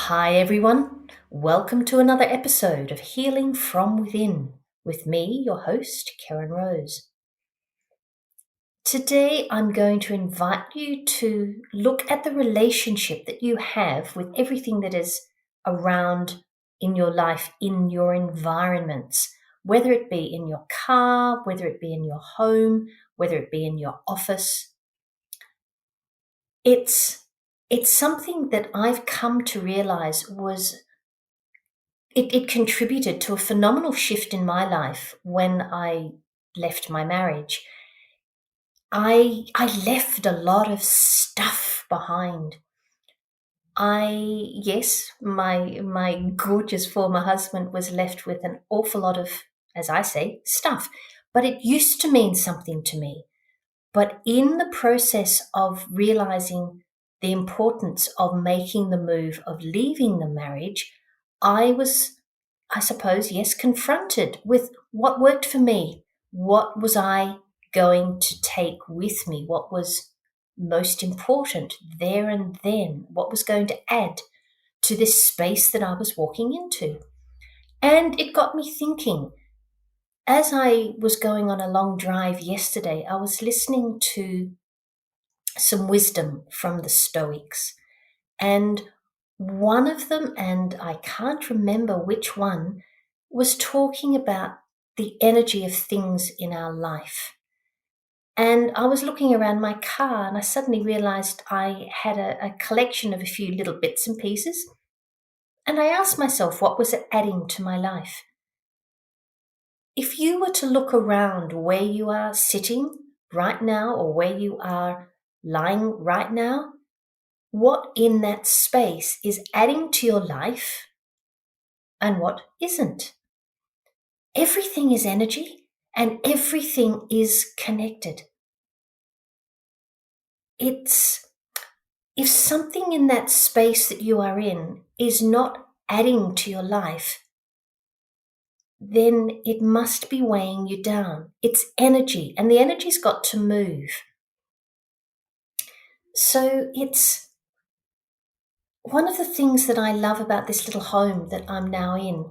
Hi everyone, welcome to another episode of Healing from Within with me, your host, Keryn Rose. Today I'm going to invite you to look at the relationship that you have with everything that is around in your life, in your environments, whether it be in your car, whether it be in your home, whether it be in your office. It's something that I've come to realize it contributed to a phenomenal shift in my life when I left my marriage. I left a lot of stuff behind. Yes, my gorgeous former husband was left with an awful lot of, as I say, stuff. But it used to mean something to me. But in the process of realizing the importance of making the move of leaving the marriage, I was, I suppose, yes, confronted with what worked for me. What was I going to take with me? What was most important there and then? What was going to add to this space that I was walking into? And it got me thinking. As I was going on a long drive yesterday, I was listening to some wisdom from the Stoics. And one of them, and I can't remember which one, was talking about the energy of things in our life. And I was looking around my car and I suddenly realized I had a collection of a few little bits and pieces. And I asked myself, what was it adding to my life? If you were to look around where you are sitting right now or where you are lying right now, what in that space is adding to your life and what isn't? Everything is energy and everything is connected. If something in that space that you are in is not adding to your life, then it must be weighing you down. It's energy, and the energy's got to move. So it's one of the things that I love about this little home that I'm now in.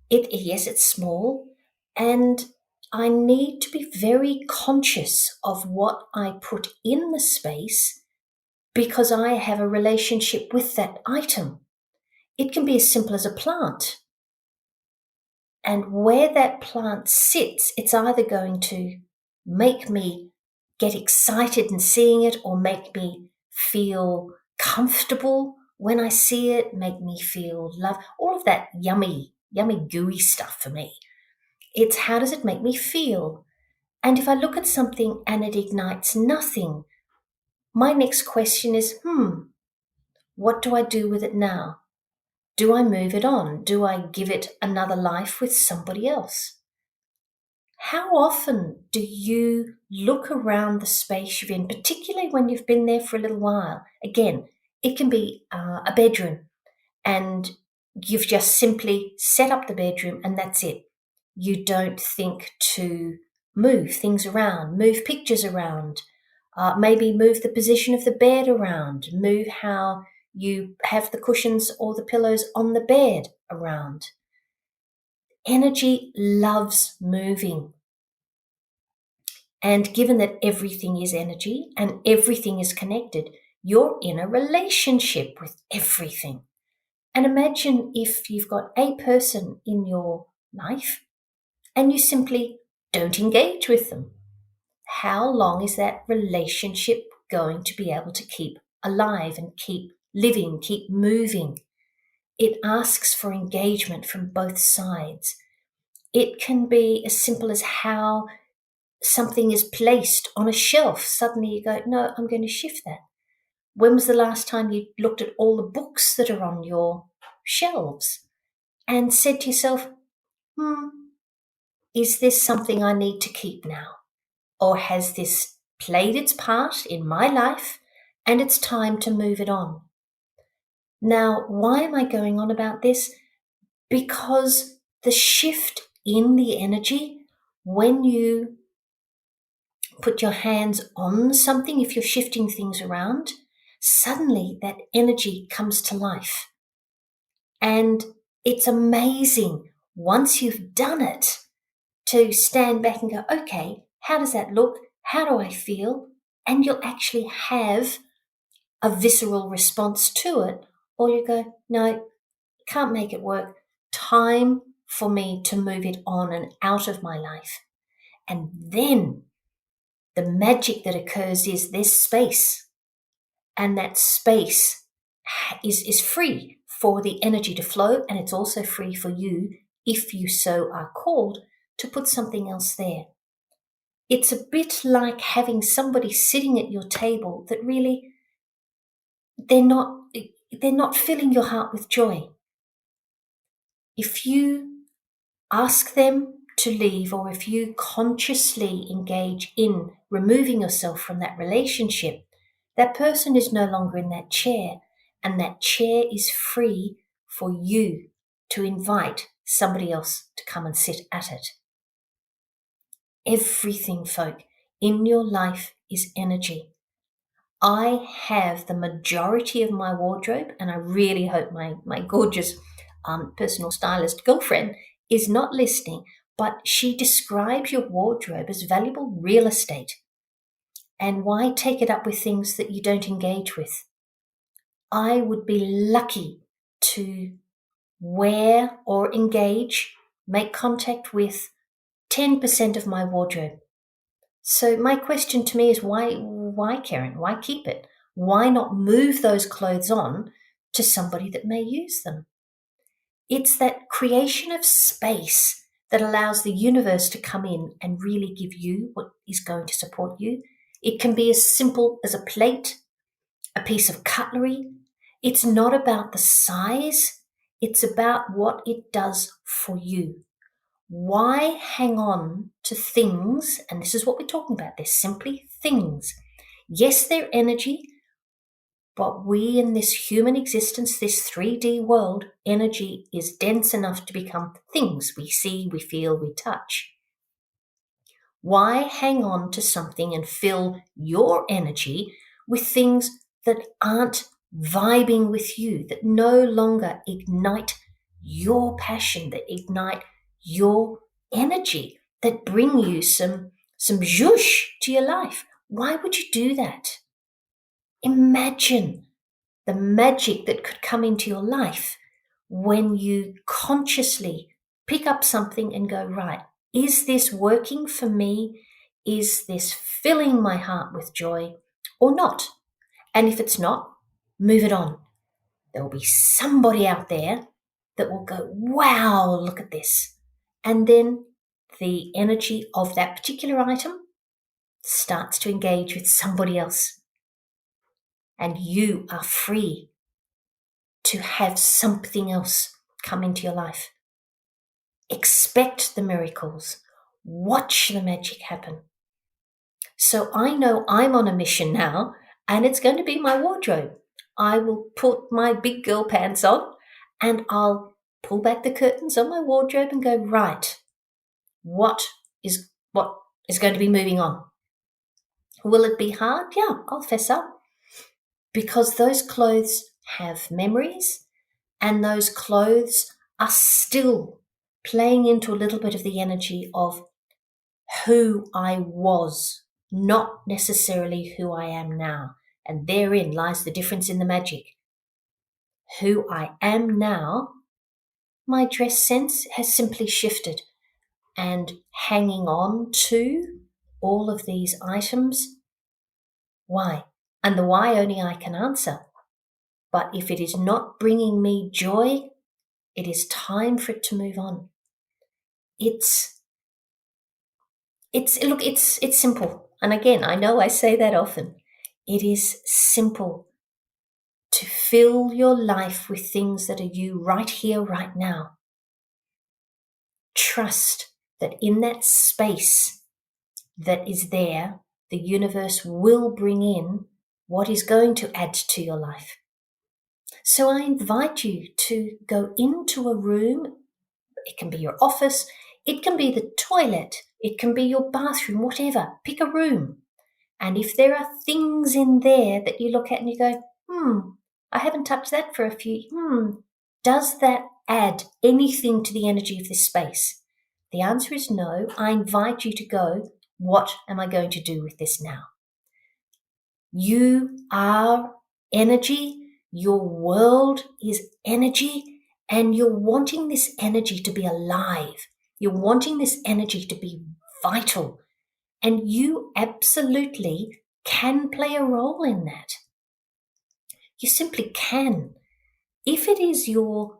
Yes, it's small, and I need to be very conscious of what I put in the space because I have a relationship with that item. It can be as simple as a plant. And where that plant sits, it's either going to make me get excited in seeing it or make me feel comfortable when I see it, make me feel love, all of that yummy, gooey stuff for me. It's how does it make me feel? And if I look at something and it ignites nothing, my next question is, what do I do with it now? Do I move it on? Do I give it another life with somebody else? How often do you look around the space you're in, particularly when you've been there for a little while? Again, it can be a bedroom and you've just simply set up the bedroom and that's it. You don't think to move things around, move pictures around, maybe move the position of the bed around, move how you have the cushions or the pillows on the bed around. Energy loves moving. And given that everything is energy and everything is connected, you're in a relationship with everything. And imagine if you've got a person in your life and you simply don't engage with them. How long is that relationship going to be able to keep alive and keep living, keep moving? It asks for engagement from both sides. It can be as simple as how something is placed on a shelf. Suddenly you go, no, I'm going to shift that. When was the last time you looked at all the books that are on your shelves and said to yourself, is this something I need to keep now? Or has this played its part in my life and it's time to move it on? Now, why am I going on about this? Because the shift in the energy, when you put your hands on something, if you're shifting things around, suddenly that energy comes to life. And it's amazing once you've done it to stand back and go, okay, how does that look? How do I feel? And you'll actually have a visceral response to it, or you go, no, can't make it work. Time for me to move it on and out of my life. And then the magic that occurs is this space, and that space is free for the energy to flow, and it's also free for you, if you so are called, to put something else there. It's a bit like having somebody sitting at your table that really they're not filling your heart with joy. If you ask them to leave, or if you consciously engage in removing yourself from that relationship, that person is no longer in that chair, and that chair is free for you to invite somebody else to come and sit at it. Everything, folk, in your life is energy. I have the majority of my wardrobe, and I really hope my gorgeous personal stylist girlfriend is not listening, but she describes your wardrobe as valuable real estate. And why take it up with things that you don't engage with? I would be lucky to wear or engage, make contact with 10% of my wardrobe. So my question to me is why, Keryn? Why keep it? Why not move those clothes on to somebody that may use them? It's that creation of space that allows the universe to come in and really give you what is going to support you. It can be as simple as a plate, a piece of cutlery. It's not about the size. It's about what it does for you. Why hang on to things? And this is what we're talking about. They're simply things. Yes, they're energy, but we in this human existence, this 3D world, energy is dense enough to become things we see, we feel, we touch. Why hang on to something and fill your energy with things that aren't vibing with you, that no longer ignite your passion, that ignite your energy, that bring you some zhoosh to your life? Why would you do that? Imagine the magic that could come into your life when you consciously pick up something and go, right, is this working for me? Is this filling my heart with joy or not? And if it's not, move it on. There will be somebody out there that will go, wow, look at this. And then the energy of that particular item starts to engage with somebody else. And you are free to have something else come into your life. Expect the miracles. Watch the magic happen. So I know I'm on a mission now, and it's going to be my wardrobe. I will put my big girl pants on, and I'll pull back the curtains on my wardrobe and go, right, what is going to be moving on? Will it be hard? Yeah, I'll fess up. Because those clothes have memories, and those clothes are still playing into a little bit of the energy of who I was, not necessarily who I am now. And therein lies the difference in the magic. Who I am now, my dress sense has simply shifted, and hanging on to all of these items. Why? And the why only I can answer. But if it is not bringing me joy, it is time for it to move on. It's simple. And again, I know I say that often. It is simple to fill your life with things that are you right here, right now. Trust that in that space that is there, the universe will bring in what is going to add to your life. So I invite you to go into a room. It can be your office, it can be the toilet, it can be your bathroom, whatever. Pick a room. And if there are things in there that you look at and you go, I haven't touched that for a few, Does that add anything to the energy of this space? The answer is no. I invite you to go, what am I going to do with this now? You are energy. Your world is energy, and you're wanting this energy to be alive. You're wanting this energy to be vital, and you absolutely can play a role in that. You simply can. If it is your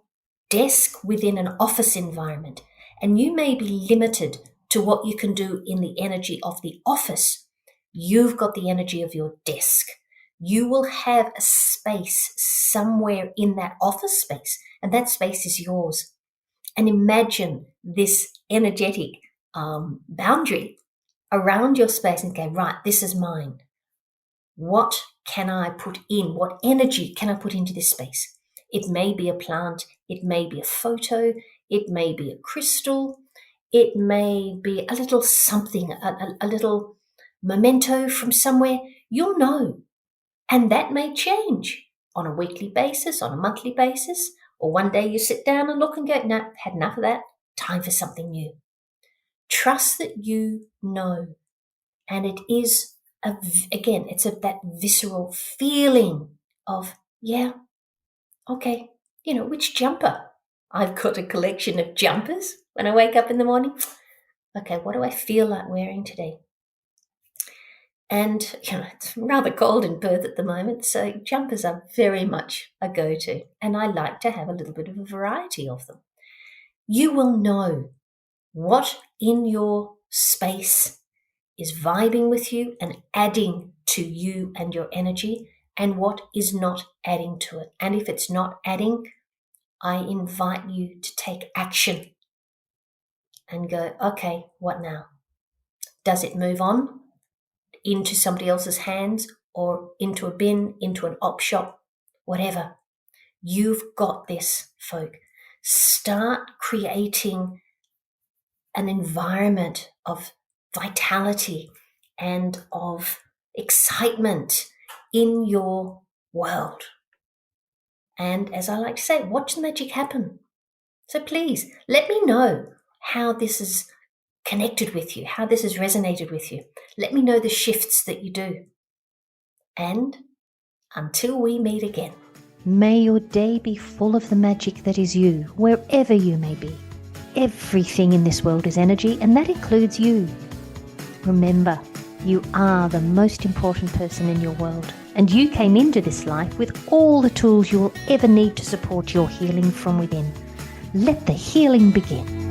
desk within an office environment, and you may be limited to what you can do in the energy of the office, you've got the energy of your desk. You will have a space somewhere in that office space, and that space is yours. And imagine this energetic boundary around your space and go, right, this is mine. What can I put in? What energy can I put into this space? It may be a plant, it may be a photo, it may be a crystal, it may be a little something, a little memento from somewhere. You'll know. And that may change on a weekly basis, on a monthly basis, or one day you sit down and look and go, no, had enough of that, time for something new. Trust that you know. And it is, it's that visceral feeling of, yeah, okay, which jumper? I've got a collection of jumpers when I wake up in the morning. Okay, what do I feel like wearing today? And, it's rather cold in Perth at the moment, so jumpers are very much a go-to, and I like to have a little bit of a variety of them. You will know what in your space is vibing with you and adding to you and your energy, and what is not adding to it. And if it's not adding, I invite you to take action and go, okay, what now? Does it move on into somebody else's hands or into a bin, into an op shop, whatever? You've got this, folk. Start creating an environment of vitality and of excitement in your world. And as I like to say, watch the magic happen. So please let me know how this is connected with you, how this has resonated with you. Let me know the shifts that you do. And until we meet again, may your day be full of the magic that is you, wherever you may be. Everything in this world is energy, and that includes you. Remember, you are the most important person in your world, and you came into this life with all the tools you will ever need to support your healing from within. Let the healing begin.